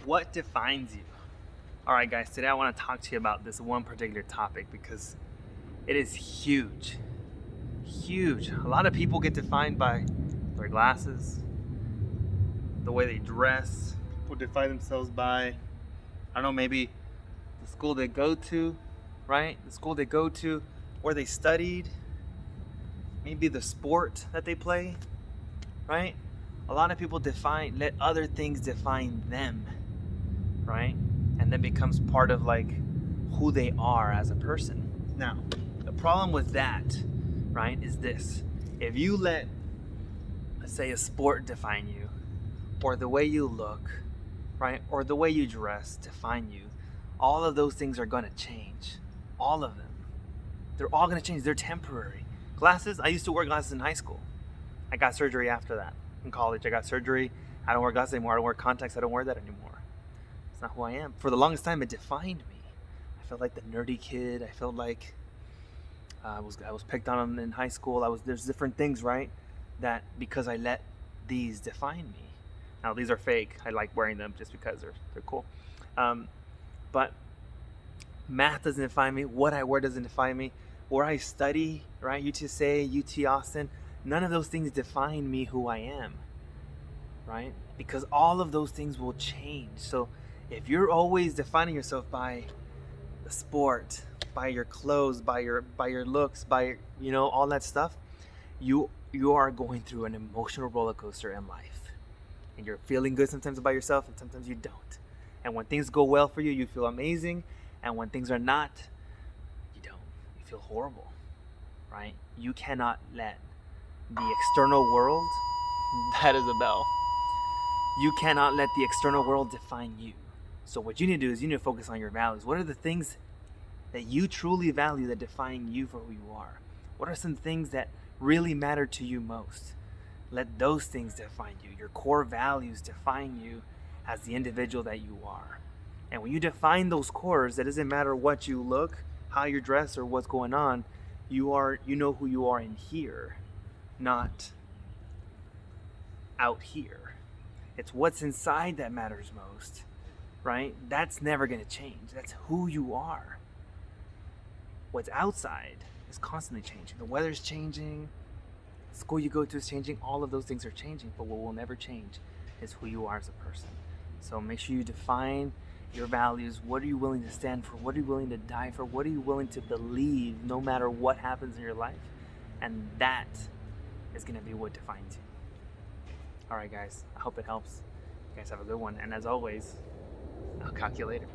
What defines you? All right, guys, today I want to talk to you about this one particular topic because it is huge. Huge. A lot of people get defined by their glasses, the way they dress. People define themselves by, I don't know, maybe the school they go to, right? The school they go to, where they studied, maybe the sport that they play, right? A lot of people let other things define them, right? And then becomes part of like who they are as a person. Now, the problem with that, right, is this. If you let, let's say, a sport define you, or the way you look, right, or the way you dress define you, all of those things are going to change. All of them. They're all going to change. They're temporary. Glasses, I used to wear glasses in high school. I got surgery after that. In college, I got surgery. I don't wear glasses anymore. I don't wear contacts. I don't wear that anymore. It's not who I am. For the longest time, it defined me. I felt like the nerdy kid. I felt like I was picked on in high school. There's different things, right? That because I let these define me. Now these are fake. I like wearing them just because they're cool. But math doesn't define me. What I wear doesn't define me. Where I study, right? UTSA, UT Austin. None of those things define me who I am, right? Because all of those things will change. So if you're always defining yourself by the sport, by your clothes, by your looks, by all that stuff, you are going through an emotional roller coaster in life. And you're feeling good sometimes about yourself and sometimes you don't. And when things go well for you, you feel amazing. And when things are not, you don't. You feel horrible, right? You cannot let the external world, that is a bell. You cannot let the external world define you. So what you need to do is you need to focus on your values. What are the things that you truly value that define you for who you are? What are some things that really matter to you most? Let those things define you. Your core values define you as the individual that you are. And when you define those cores, it doesn't matter what you look, how you're dressed, or what's going on. You know who you are in here, not out here. It's what's inside that matters most, right? That's never going to change. That's who you are. What's outside is constantly changing. The weather's changing. The school you go to is changing. All of those things are changing. But what will never change is who you are as a person. So make sure you define your values. What are you willing to stand for? What are you willing to die for? What are you willing to believe no matter what happens in your life? And that is going to be what defines you. All right, guys. I hope it helps. You guys have a good one. And as always, I'll calculate it.